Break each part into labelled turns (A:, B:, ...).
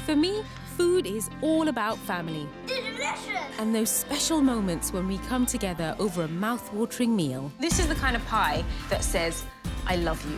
A: For me, food is all about family.
B: Delicious!
A: And those special moments when we come together over a mouth-watering meal. This is the kind of pie that says, I love you.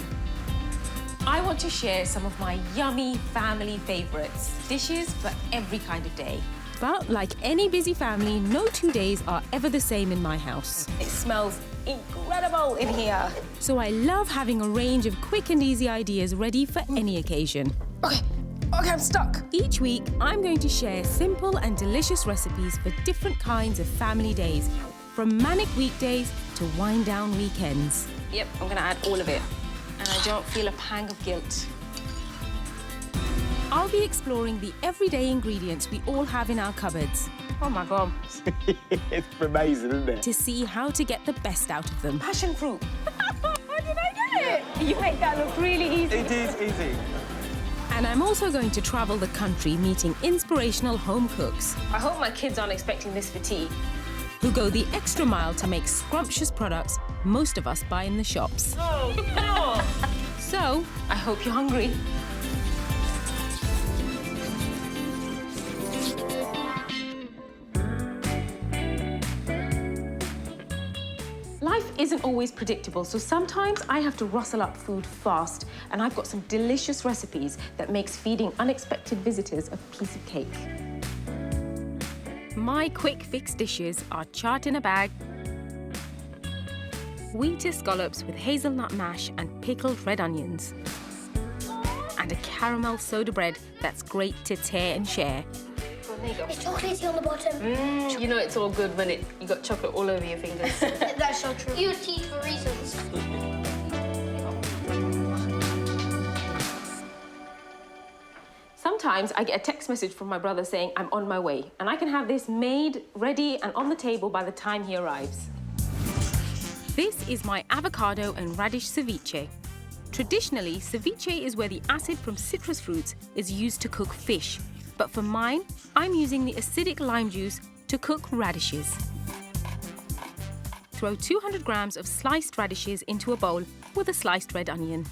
A: I want to share some of my yummy family favourites. Dishes for every kind of day. But like any busy family, no 2 days are ever the same in my house. It smells incredible in here. So I love having a range of quick and easy ideas ready for any occasion. Okay, I'm stuck. Each week, I'm going to share simple and delicious recipes for different kinds of family days, from manic weekdays to wind-down weekends. Yep, I'm gonna add all of it. And I don't feel a pang of guilt. I'll be exploring the everyday ingredients we all have in our cupboards. Oh my God.
C: It's amazing, isn't it?
A: To see how to get the best out of them. Passion fruit. How did I get it? You make that look really easy.
C: It is easy.
A: And I'm also going to travel the country meeting inspirational home cooks. I hope my kids aren't expecting this for tea. Who go the extra mile to make scrumptious products most of us buy in the shops.
B: Oh, no!
A: So, I hope you're hungry. Life isn't always predictable, so sometimes I have to rustle up food fast, and I've got some delicious recipes that makes feeding unexpected visitors a piece of cake. My quick fix dishes are chaat in a bag, wheat escalopes with hazelnut mash and pickled red onions, and a caramel soda bread that's great to tear and share.
B: Oh, there you go. It's chocolatey on the bottom.
D: You know it's all good when you got chocolate all over your fingers.
B: That's so true. You teach for reasons.
A: Sometimes I get a text message from my brother saying I'm on my way, and I can have this made, ready, and on the table by the time he arrives. This is my avocado and radish ceviche. Traditionally, ceviche is where the acid from citrus fruits is used to cook fish. But for mine, I'm using the acidic lime juice to cook radishes. Throw 200 grams of sliced radishes into a bowl with a sliced red onion.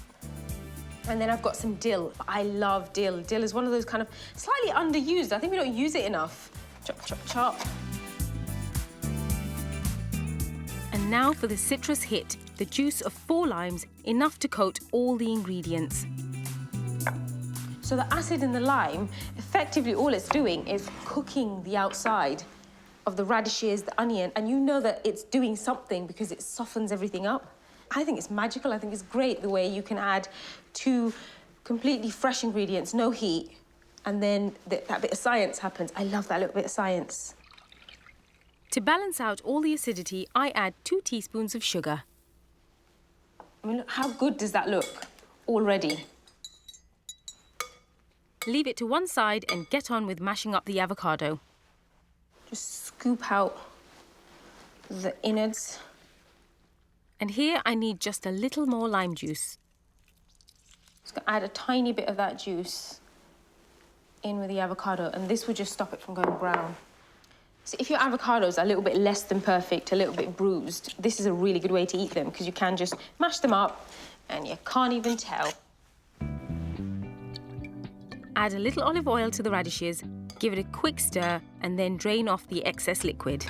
A: And then I've got some dill. I love dill. Dill is one of those kind of slightly underused. I think we don't use it enough. Chop, chop, chop. And now for the citrus hit, the juice of 4 limes, enough to coat all the ingredients. So the acid in the lime, effectively all it's doing is cooking the outside of the radishes, the onion, and you know that it's doing something because it softens everything up. I think it's magical. I think it's great the way you can add 2 completely fresh ingredients, no heat, and then that bit of science happens. I love that little bit of science. To balance out all the acidity, I add 2 teaspoons of sugar. I mean, look, how good does that look already? Leave it to one side and get on with mashing up the avocado. Just scoop out the innards. And here I need just a little more lime juice. Just gonna add a tiny bit of that juice in with the avocado, and this will just stop it from going brown. So if your avocados are a little bit less than perfect, a little bit bruised, this is a really good way to eat them because you can just mash them up and you can't even tell. Add a little olive oil to the radishes, give it a quick stir, and then drain off the excess liquid.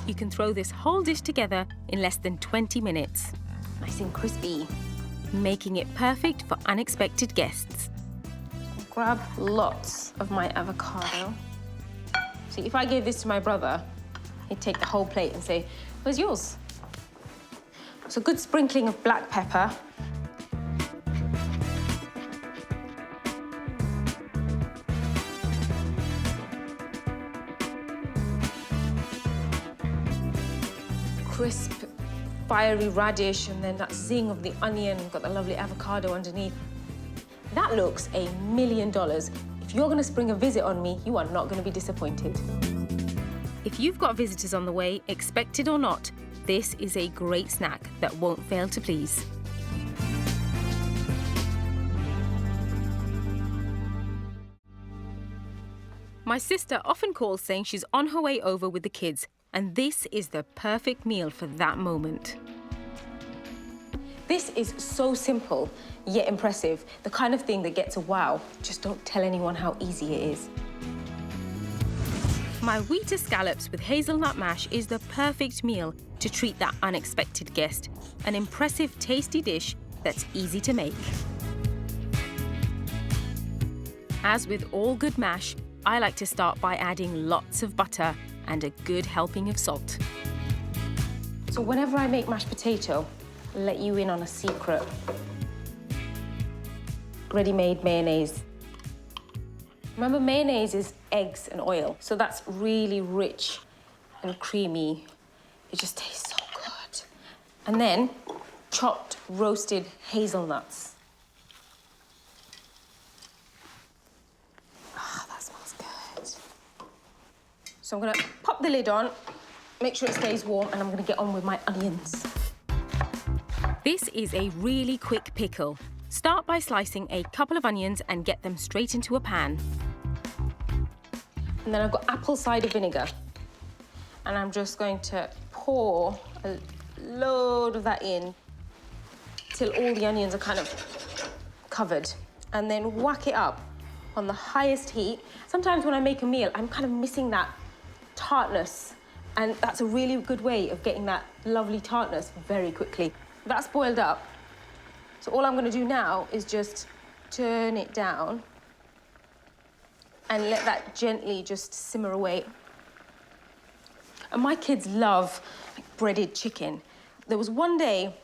A: You can throw this whole dish together in less than 20 minutes. Nice and crispy, making it perfect for unexpected guests. Grab lots of my avocado. See, if I gave this to my brother, he'd take the whole plate and say, "Where's yours?" So a good sprinkling of black pepper. Crisp, fiery radish, and then that zing of the onion. We've got the lovely avocado underneath. That looks $1 million. If you're gonna spring a visit on me, you are not gonna be disappointed. If you've got visitors on the way, expected or not, this is a great snack that won't fail to please. My sister often calls saying she's on her way over with the kids, and this is the perfect meal for that moment. This is so simple, yet impressive. The kind of thing that gets a wow. Just don't tell anyone how easy it is. My wheat scallops with hazelnut mash is the perfect meal to treat that unexpected guest. An impressive, tasty dish that's easy to make. As with all good mash, I like to start by adding lots of butter and a good helping of salt. So whenever I make mashed potato, I'll let you in on a secret. Ready-made mayonnaise. Remember, mayonnaise is eggs and oil, so that's really rich and creamy. It just tastes so good. And then chopped roasted hazelnuts. Ah, that smells good. So I'm gonna pop the lid on, make sure it stays warm, and I'm gonna get on with my onions. This is a really quick pickle. Start by slicing a couple of onions and get them straight into a pan. And then I've got apple cider vinegar. And I'm just going to pour a load of that in till all the onions are kind of covered. And then whack it up on the highest heat. Sometimes when I make a meal, I'm kind of missing that tartness. And that's a really good way of getting that lovely tartness very quickly. That's boiled up. So all I'm going to do now is just turn it down and let that gently just simmer away. And my kids love breaded chicken. There was one day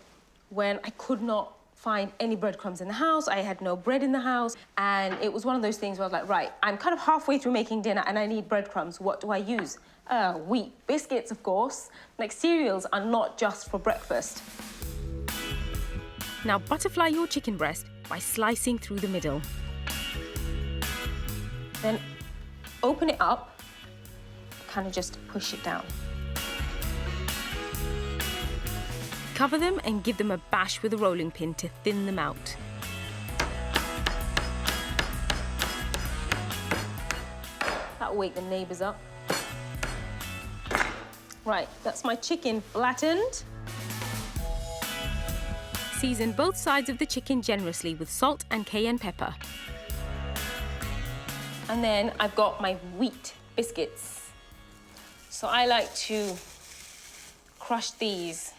A: when I could not find any breadcrumbs in the house. I had no bread in the house. And it was one of those things where I was like, right, I'm kind of halfway through making dinner and I need breadcrumbs. What do I use? Wheat biscuits, of course. Like, cereals are not just for breakfast. Now butterfly your chicken breast by slicing through the middle. Then open it up, kind of just push it down. Cover them and give them a bash with a rolling pin to thin them out. That'll wake the neighbours up. Right, that's my chicken flattened. Season both sides of the chicken generously with salt and cayenne pepper. And then I've got my wheat biscuits. So I like to crush these.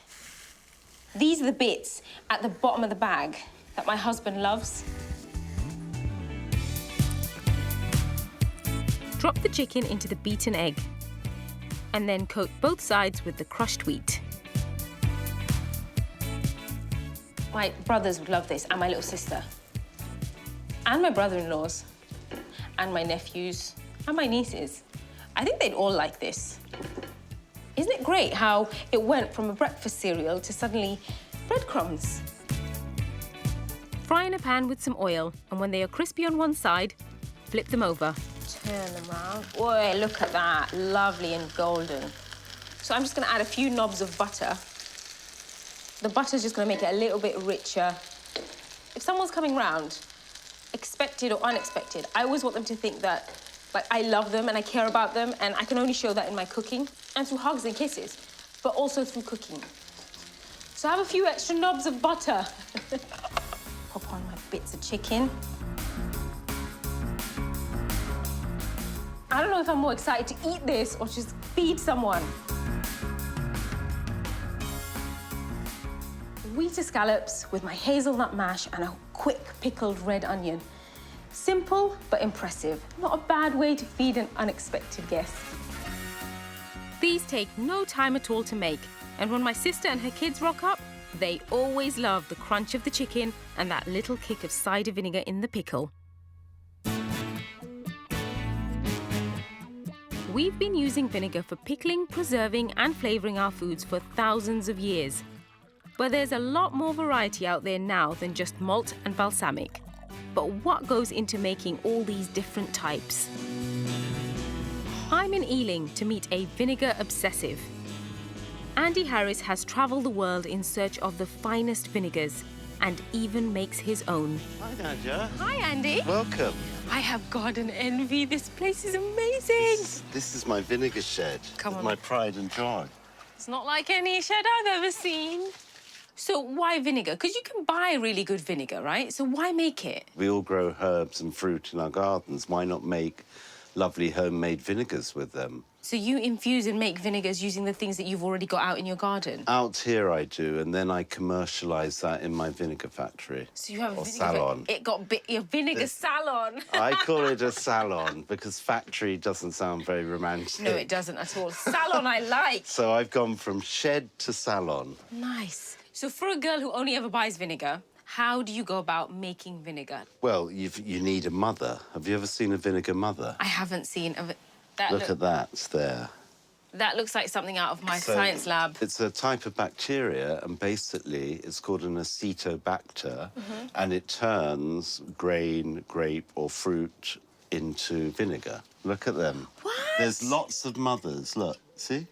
A: These are the bits at the bottom of the bag that my husband loves. Drop the chicken into the beaten egg and then coat both sides with the crushed wheat. My brothers would love this, and my little sister. And my brother-in-laws. And my nephews. And my nieces. I think they'd all like this. Isn't it great how it went from a breakfast cereal to suddenly breadcrumbs? Fry in a pan with some oil, and when they are crispy on one side, flip them over. Turn them around. Boy, look at that. Lovely and golden. So I'm just going to add a few knobs of butter. The butter's just going to make it a little bit richer. If someone's coming round, expected or unexpected, I always want them to think that, like, I love them and I care about them, and I can only show that in my cooking and through hugs and kisses, but also through cooking. So I have a few extra knobs of butter. Pop on my bits of chicken. I don't know if I'm more excited to eat this or just feed someone. Wheat scallops with my hazelnut mash and a quick pickled red onion. Simple but impressive. Not a bad way to feed an unexpected guest. These take no time at all to make, and when my sister and her kids rock up, they always love the crunch of the chicken and that little kick of cider vinegar in the pickle. We've been using vinegar for pickling, preserving and flavouring our foods for thousands of years. But there's a lot more variety out there now than just malt and balsamic. But what goes into making all these different types? I'm in Ealing to meet a vinegar obsessive. Andy Harris has travelled the world in search of the finest vinegars and even makes his own.
E: Hi, Nadiya.
A: Hi, Andy.
E: Welcome.
A: I have garden envy. This place is amazing.
E: This is my Vinegar Shed.
A: Come on.
E: My pride and joy.
A: It's not like any shed I've ever seen. So why vinegar? Because you can buy really good vinegar, right? So why make it?
E: We all grow herbs and fruit in our gardens. Why not make lovely homemade vinegars with them?
A: So you infuse and make vinegars using the things that you've already got out in your garden?
E: Out here I do, and then I commercialise that in my vinegar factory.
A: So you have a
E: or
A: vinegar
E: salon.
A: It got your vinegar salon.
E: I call it a salon because factory doesn't sound very romantic.
A: No, it doesn't at all. Salon I like.
E: So I've gone from shed to salon.
A: Nice. So for a girl who only ever buys vinegar, how do you go about making vinegar?
E: Well, you need a mother. Have you ever seen a vinegar mother?
A: I haven't seen a...
E: Look at that, it's there.
A: That looks like something out of my science lab.
E: It's a type of bacteria, and basically it's called an acetobacter, and it turns grain, grape, or fruit into vinegar. Look at them.
A: What?
E: There's lots of mothers. Look, see?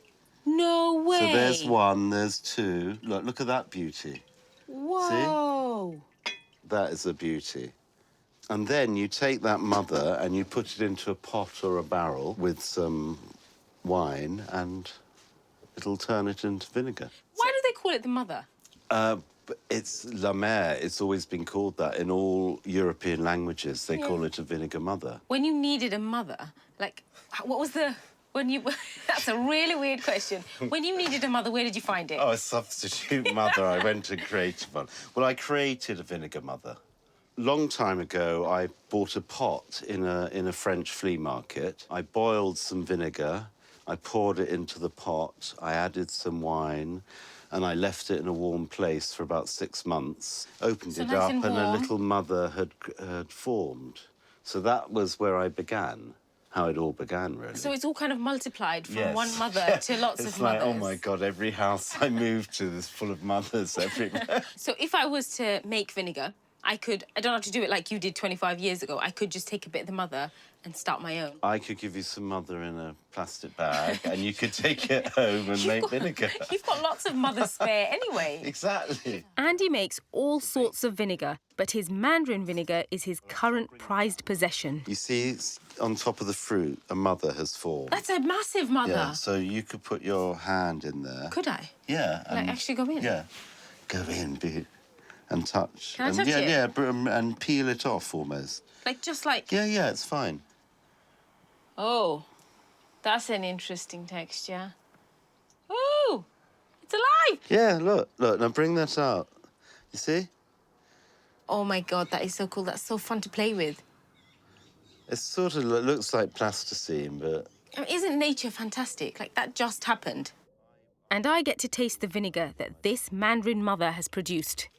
A: No way.
E: So there's one, there's two. Look at that beauty.
A: Whoa.
E: See? That is a beauty. And then you take that mother and you put it into a pot or a barrel with some wine, and it'll turn it into vinegar.
A: Why do they call it the mother?
E: It's la mère. It's always been called that in all European languages. They call it a vinegar mother.
A: When you needed a mother, like, what was the... When you... That's a really weird question. When you needed a mother, where did you find it?
E: Oh, a substitute mother. I went and created one. Well, I created a vinegar mother. Long time ago, I bought a pot in a French flea market. I boiled some vinegar. I poured it into the pot. I added some wine, and I left it in a warm place for about 6 months. Opened it up, and a little mother had formed. So that was where I began. How it all began, really.
A: So it's all kind of multiplied from one mother to lots
E: It's
A: of
E: like,
A: mothers.
E: oh, my God, every house I moved to is full of mothers everywhere.
A: So if I was to make vinegar, I don't have to do it like you did 25 years ago. I could just take a bit of the mother and start my own.
E: I could give you some mother in a plastic bag, and you could take it home and make vinegar.
A: You've got lots of mother spare anyway.
E: Exactly.
A: Andy makes all sorts of vinegar, but his mandarin vinegar is his current prized possession.
E: You see, on top of the fruit, a mother has formed.
A: That's a massive mother.
E: Yeah, so you could put your hand in there.
A: Could I?
E: Yeah.
A: Like, actually go in?
E: Yeah. Go in, and touch.
A: Can I touch it?
E: Yeah, and peel it off almost.
A: Like, just like...
E: Yeah, it's fine.
A: Oh, that's an interesting texture. Oh, it's alive!
E: Yeah, look, now bring that out. You see?
A: Oh, my God, that is so cool. That's so fun to play with.
E: It sort of looks like plasticine, but...
A: I mean, isn't nature fantastic? Like, that just happened. And I get to taste the vinegar that this mandarin mother has produced.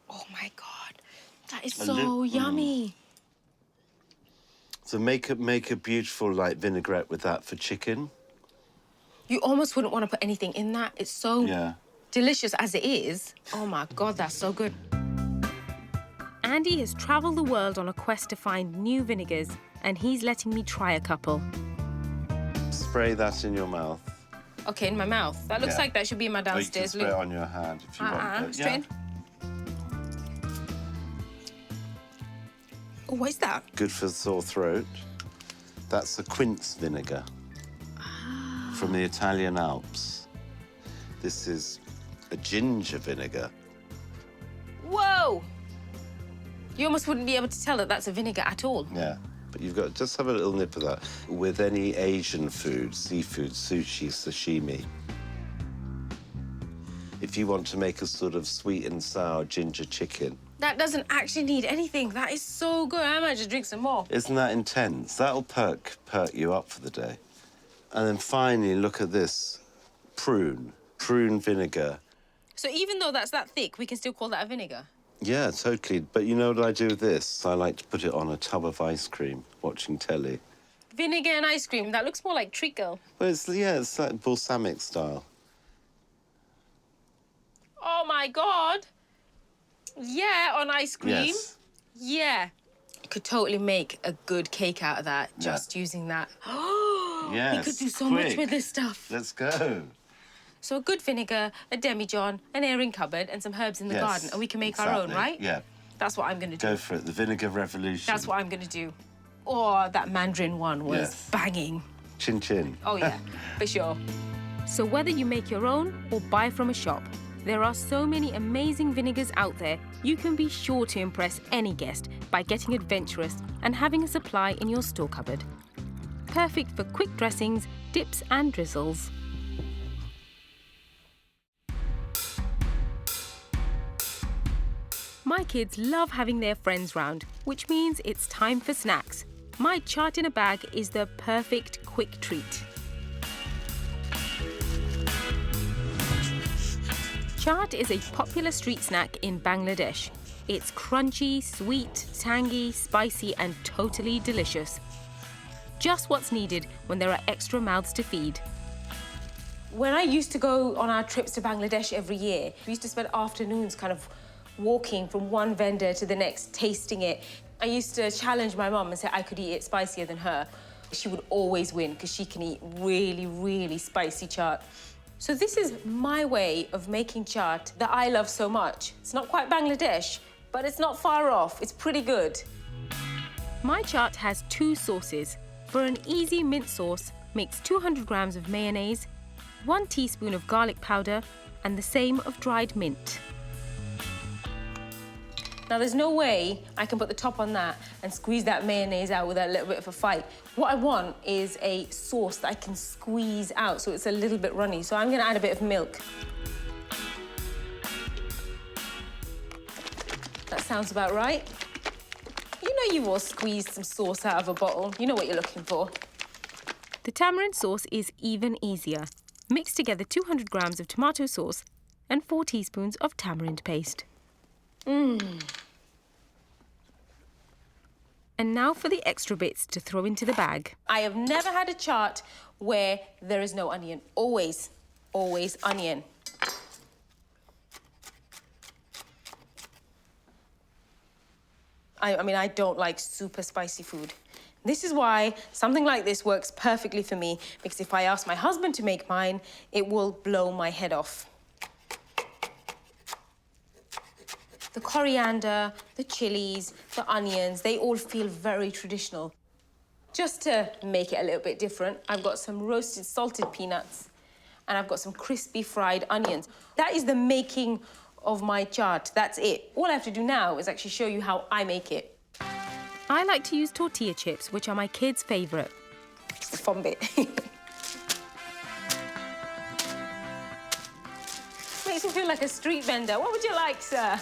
A: Oh, my God. That is so yummy.
E: So make a beautiful, like, vinaigrette with that for chicken.
A: You almost wouldn't want to put anything in that. It's so delicious as it is. Oh, my God, that's so good. Andy has travelled the world on a quest to find new vinegars, and he's letting me try a couple.
E: Spray that in your mouth.
A: OK, in my mouth. That looks like that should be in my downstairs
E: Or you can spray it on your hand if you want.
A: Straight in. Oh, what is that?
E: Good for sore throat. That's a quince vinegar from the Italian Alps. This is a ginger vinegar.
A: Whoa! You almost wouldn't be able to tell that that's a vinegar at all.
E: Yeah, but you've got just have a little nip of that with any Asian food, seafood, sushi, sashimi. If you want to make a sort of sweet and sour ginger chicken.
A: That doesn't actually need anything. That is so good. I might just drink some more.
E: Isn't that intense? That'll perk you up for the day. And then finally, look at this prune vinegar.
A: So even though that's that thick, we can still call that a vinegar?
E: Yeah, totally. But you know what I do with this? I like to put it on a tub of ice cream, watching telly.
A: Vinegar and ice cream. That looks more like treacle.
E: Well, it's like balsamic style.
A: Oh, my God. Yeah, on ice cream.
E: Yes.
A: Yeah. You could totally make a good cake out of that, just using that. Oh,
E: yes,
A: we could do so much with this stuff.
E: Let's go.
A: So a good vinegar, a demijohn, an airing cupboard, and some herbs in the garden, and we can make our own, right?
E: Yeah.
A: That's what I'm going to do.
E: Go for it. The vinegar revolution.
A: That's what I'm going to do. Oh, that mandarin one was banging.
E: Chin chin.
A: Oh, yeah, for sure. So whether you make your own or buy from a shop, There are so many amazing vinegars out there, you can be sure to impress any guest by getting adventurous and having a supply in your store cupboard. Perfect for quick dressings, dips and drizzles. My kids love having their friends round, which means it's time for snacks. My chaat in a bag is the perfect quick treat. Chaat is a popular street snack in Bangladesh. It's crunchy, sweet, tangy, spicy and totally delicious. Just what's needed when there are extra mouths to feed. When I used to go on our trips to Bangladesh every year, we used to spend afternoons kind of walking from one vendor to the next, tasting it. I used to challenge my mum and say I could eat it spicier than her. She would always win because she can eat really, really spicy chaat. So this is my way of making chaat that I love so much. It's not quite Bangladesh, but it's not far off. It's pretty good. My chaat has 2 sauces. For an easy mint sauce, mix 200 grams of mayonnaise, 1 teaspoon of garlic powder, and the same of dried mint. Now, there's no way I can put the top on that and squeeze that mayonnaise out without a little bit of a fight. What I want is a sauce that I can squeeze out so it's a little bit runny. So I'm gonna add a bit of milk. That sounds about right. You know you've all squeezed some sauce out of a bottle. You know what you're looking for. The tamarind sauce is even easier. Mix together 200 grams of tomato sauce and 4 teaspoons of tamarind paste. And now for the extra bits to throw into the bag. I have never had a chaat where there is no onion. Always, always onion. I mean, I don't like super spicy food. This is why something like this works perfectly for me, because if I ask my husband to make mine, it will blow my head off. The coriander, the chilies, the onions, they all feel very traditional. Just to make it a little bit different, I've got some roasted salted peanuts and I've got some crispy fried onions. That is the making of my chaat. That's it. All I have to do now is actually show you how I make it. I like to use tortilla chips, which are my kids' favourite. It's the fun bit. Makes me feel like a street vendor. What would you like, sir?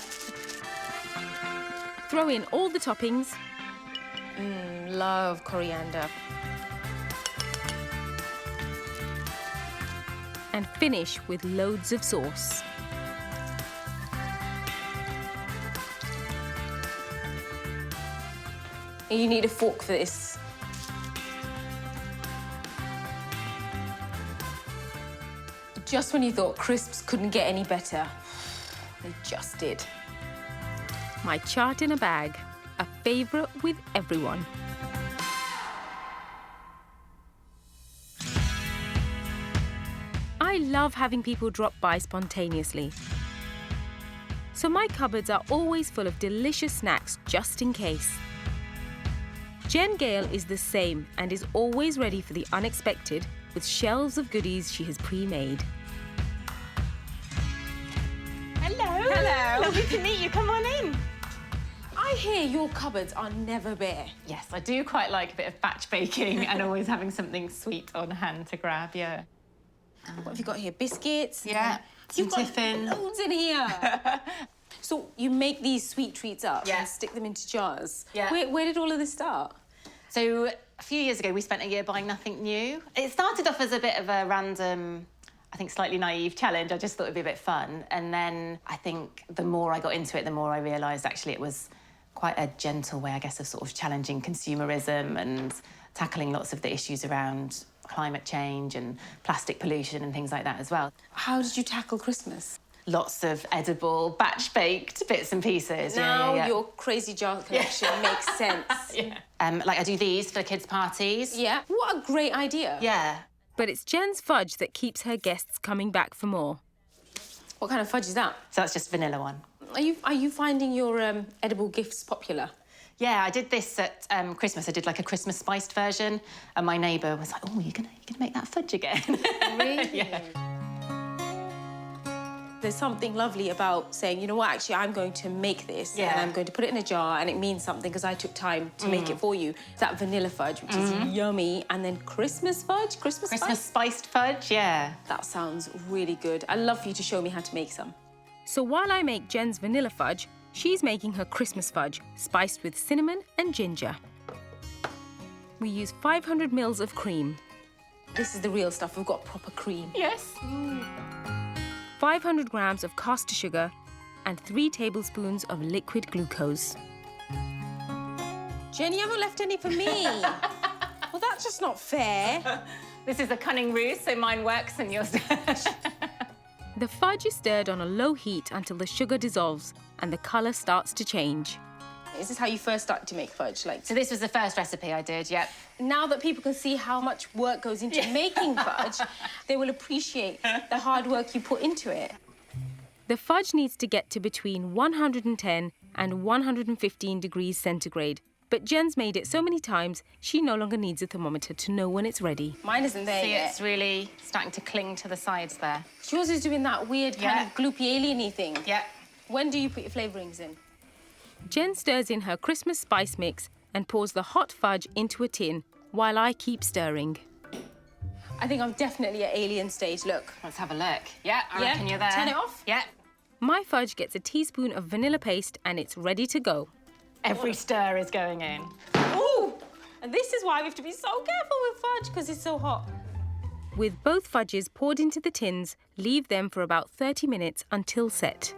A: Throw in all the toppings. Love coriander. And finish with loads of sauce. You need a fork for this. Just when you thought crisps couldn't get any better, they just did. My chaat in a bag, a favourite with everyone. I love having people drop by spontaneously. So my cupboards are always full of delicious snacks just in case. Jen Gale is the same and is always ready for the unexpected with shelves of goodies she has pre-made.
F: Hello. Hello. Lovely to meet you. Come on in.
A: I hear your cupboards are never bare.
F: Yes, I do quite like a bit of batch baking and always having something sweet on hand to grab, yeah.
A: What have you got here? Biscuits?
F: Yeah, some
A: You've got
F: tiffin.
A: loads in here. So you make these sweet treats up
F: Yeah.
A: and stick them into jars.
F: Yeah.
A: Where did all of this start?
F: So a few years ago, we spent a year buying nothing new. It started off as a bit of a random, I think slightly naive challenge. I just thought it'd be a bit fun. And then I think the more I got into it, the more I realised actually it was quite a gentle way, I guess, of sort of challenging consumerism and tackling lots of the issues around climate change and plastic pollution and things like that as well.
A: How did you tackle Christmas?
F: Lots of edible, batch-baked bits and pieces.
A: Now
F: yeah.
A: your crazy jar collection makes sense.
F: Yeah. Like I do these for kids' parties.
A: Yeah. What a great idea.
F: Yeah.
A: But it's Jen's fudge that keeps her guests coming back for more. What kind of fudge is that?
F: So that's just vanilla one.
A: Are you finding your edible gifts popular?
F: Yeah, I did this at Christmas. I did like a Christmas spiced version, and my neighbour was like, "Oh, you're gonna make that fudge again?"
A: Really?
F: Yeah.
A: There's something lovely about saying, you know what, actually, I'm going to make this and I'm going to put it in a jar and it means something because I took time to make it for you. That vanilla fudge, which is yummy, and then Christmas fudge, Christmas
F: spiced fudge, yeah.
A: That sounds really good. I'd love for you to show me how to make some. So while I make Jen's vanilla fudge, she's making her Christmas fudge, spiced with cinnamon and ginger. We use 500 mils of cream. This is the real stuff. We've got proper cream.
F: Yes.
A: 500 grams of caster sugar and 3 tablespoons of liquid glucose. Jen, you haven't left any for me. Well, that's just not fair.
F: This is a cunning ruse, so mine works and yours does.
A: The fudge is stirred on a low heat until the sugar dissolves and the colour starts to change. Is this how you first started to make fudge?
F: So this was the first recipe I did, yep.
A: Now that people can see how much work goes into making fudge, they will appreciate the hard work you put into it. The fudge needs to get to between 110 and 115 degrees centigrade. But Jen's made it so many times, she no longer needs a thermometer to know when it's ready. Mine isn't there
F: See,
A: yet.
F: it's really starting to cling to the sides there.
A: Yours is doing that weird kind of gloopy alien-y thing.
F: Yeah.
A: When do you put your flavourings in? Jen stirs in her Christmas spice mix and pours the hot fudge into a tin while I keep stirring. I think I'm definitely at alien stage, look.
F: Let's have a look. Yeah, I reckon you're there.
A: Turn it off?
F: Yeah.
A: My fudge gets a teaspoon of vanilla paste and it's ready to go.
F: Every stir is going in.
A: Ooh! And this is why we have to be so careful with fudge, because it's so hot. With both fudges poured into the tins, leave them for about 30 minutes until set.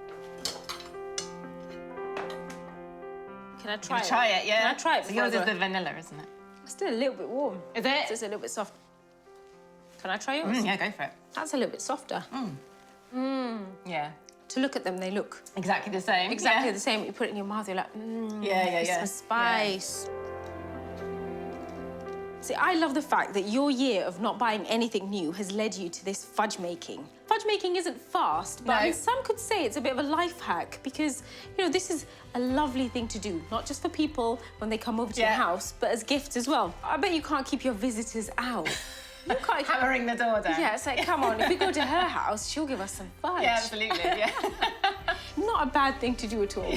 A: Can I try it?
F: Try it, yeah.
A: Can I try it?
F: So yours is the vanilla, isn't it?
A: It's still a little bit warm.
F: Is it?
A: It's just a little bit soft. Can I try yours?
F: Yeah, go for it.
A: That's a little bit softer.
F: Yeah.
A: To look at them, they look
F: Exactly the same.
A: exactly the same. You put it in your mouth, you're like, Christmas spice. See, I love the fact that your year of not buying anything new has led you to this fudge making. Fudge making isn't fast, but I mean, some could say it's a bit of a life hack because, you know, this is a lovely thing to do, not just for people when they come over to your house, but as gifts as well. I bet you can't keep your visitors out. You can't
F: hammering the door down.
A: Yeah, it's like, come on, if we go to her house, she'll give us some fudge.
F: Yeah, absolutely, yeah.
A: Not a bad thing to do at all.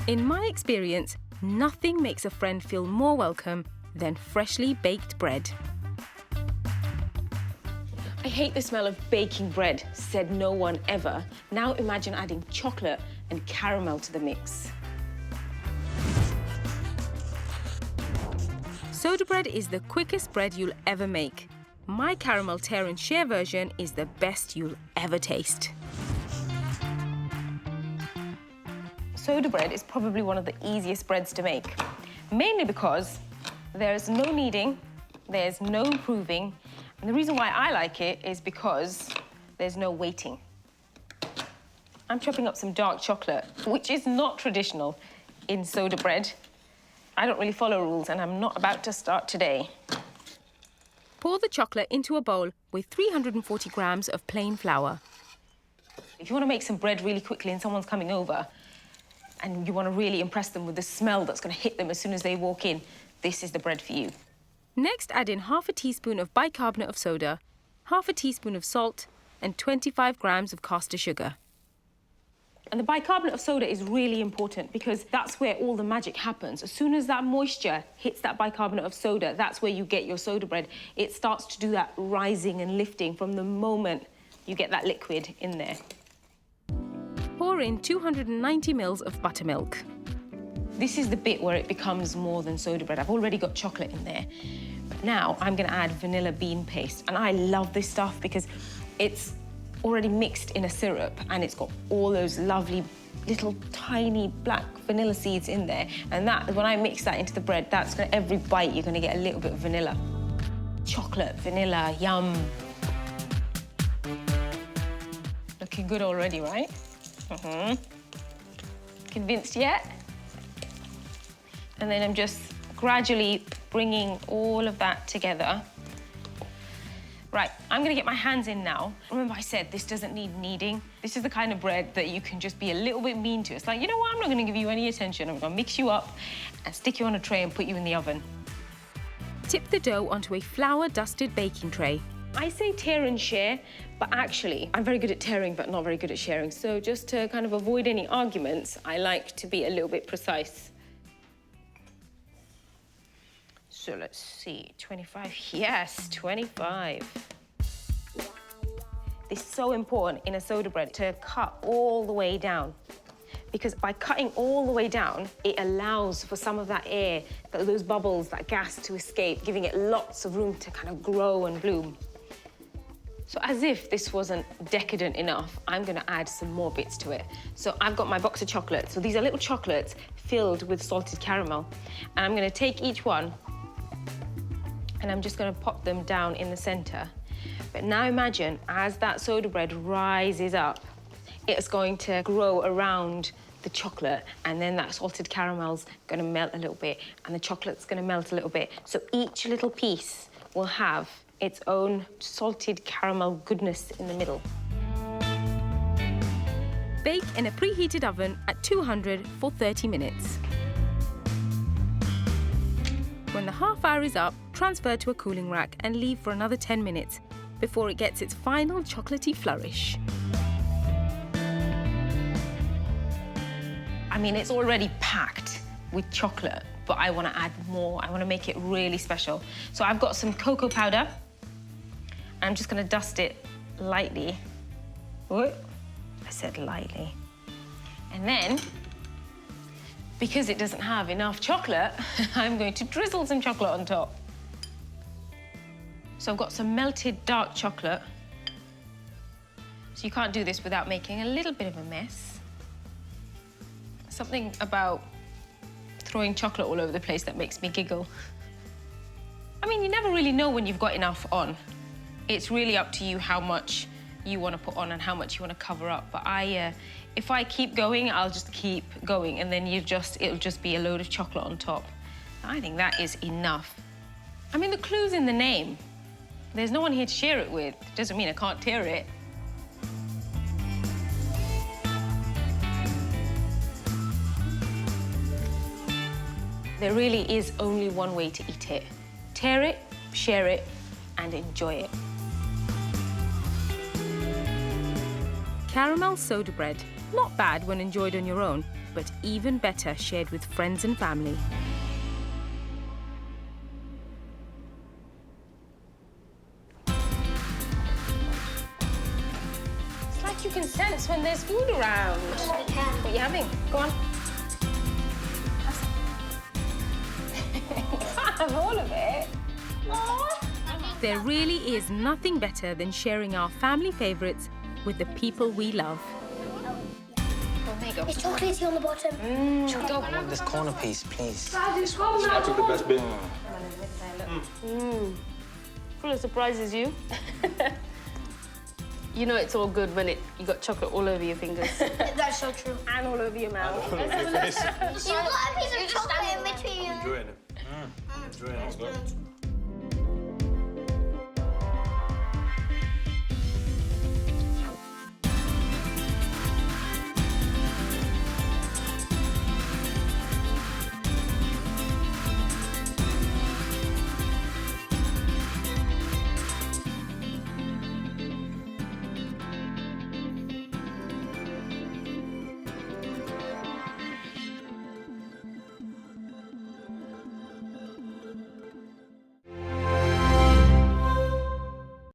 A: In my experience, nothing makes a friend feel more welcome than freshly baked bread. I hate the smell of baking bread, said no one ever. Now imagine adding chocolate and caramel to the mix. Soda bread is the quickest bread you'll ever make. My caramel tear and share version is the best you'll ever taste. Soda bread is probably one of the easiest breads to make, mainly because there's no kneading, there's no improving, and the reason why I like it is because there's no waiting. I'm chopping up some dark chocolate, which is not traditional in soda bread. I don't really follow rules, and I'm not about to start today. Pour the chocolate into a bowl with 340 grams of plain flour. If you want to make some bread really quickly and someone's coming over, and you want to really impress them with the smell that's going to hit them as soon as they walk in, this is the bread for you. Next, add in half a teaspoon of bicarbonate of soda, half a teaspoon of salt, and 25 grams of caster sugar. And the bicarbonate of soda is really important because that's where all the magic happens. As soon as that moisture hits that bicarbonate of soda, that's where you get your soda bread. It starts to do that rising and lifting from the moment you get that liquid in there. Pour in 290 mils of buttermilk. This is the bit where it becomes more than soda bread. I've already got chocolate in there. But now I'm going to add vanilla bean paste. And I love this stuff because it's already mixed in a syrup and it's got all those lovely little tiny black vanilla seeds in there. And that, when I mix that into the bread, that's going to, every bite you're going to get a little bit of vanilla. Chocolate, vanilla, yum. Looking good already, right? Convinced yet? And then I'm just gradually bringing all of that together. Right, I'm gonna get my hands in now. Remember I said this doesn't need kneading. This is the kind of bread that you can just be a little bit mean to. It's like, you know what, I'm not gonna give you any attention. I'm gonna mix you up and stick you on a tray and put you in the oven. Tip the dough onto a flour-dusted baking tray. I say tear and share, but actually, I'm very good at tearing, but not very good at sharing. So just to kind of avoid any arguments, I like to be a little bit precise. So let's see, 25, yes, 25. It's so important in a soda bread to cut all the way down, because by cutting all the way down, it allows for some of that air, those bubbles, that gas to escape, giving it lots of room to kind of grow and bloom. So as if this wasn't decadent enough, I'm gonna add some more bits to it. So I've got my box of chocolates. So these are little chocolates filled with salted caramel. And I'm gonna take each one and I'm just gonna pop them down in the center. But now imagine, as that soda bread rises up, it's going to grow around the chocolate, and then that salted caramel's gonna melt a little bit, and the chocolate's gonna melt a little bit. So each little piece will have its own salted caramel goodness in the middle. Bake in a preheated oven at 200 for 30 minutes. When the half hour is up, transfer to a cooling rack and leave for another 10 minutes before it gets its final chocolatey flourish. I mean, it's already packed with chocolate, but I want to add more. I want to make it really special. So I've got some cocoa powder. I'm just going to dust it lightly. What? I said lightly. And then, because it doesn't have enough chocolate, I'm going to drizzle some chocolate on top. So I've got some melted dark chocolate. So you can't do this without making a little bit of a mess. Something about throwing chocolate all over the place that makes me giggle. I mean, you never really know when you've got enough on. It's really up to you how much you want to put on and how much you want to cover up. But if I keep going, I'll just keep going, and then it'll just be a load of chocolate on top. I think that is enough. I mean, the clue's in the name. There's no one here to share it with. Doesn't mean I can't tear it. There really is only one way to eat it. Tear it, share it, and enjoy it. Caramel soda bread. Not bad when enjoyed on your own, but even better shared with friends and family. It's like you can sense when there's food around.
B: I can.
A: What are you having? Go on. Have all of it. There really is nothing better than sharing our family favourites with the people we love. Oh, there you go.
B: It's chocolatey on the bottom.
G: I want this corner piece, please.
C: I took the best bit.
F: Full of surprises, you. You know it's all good when you got chocolate all over your fingers.
B: That's so true.
A: And all over your mouth.
B: You've got a piece of chocolate in between.
C: Enjoying it. Enjoying it.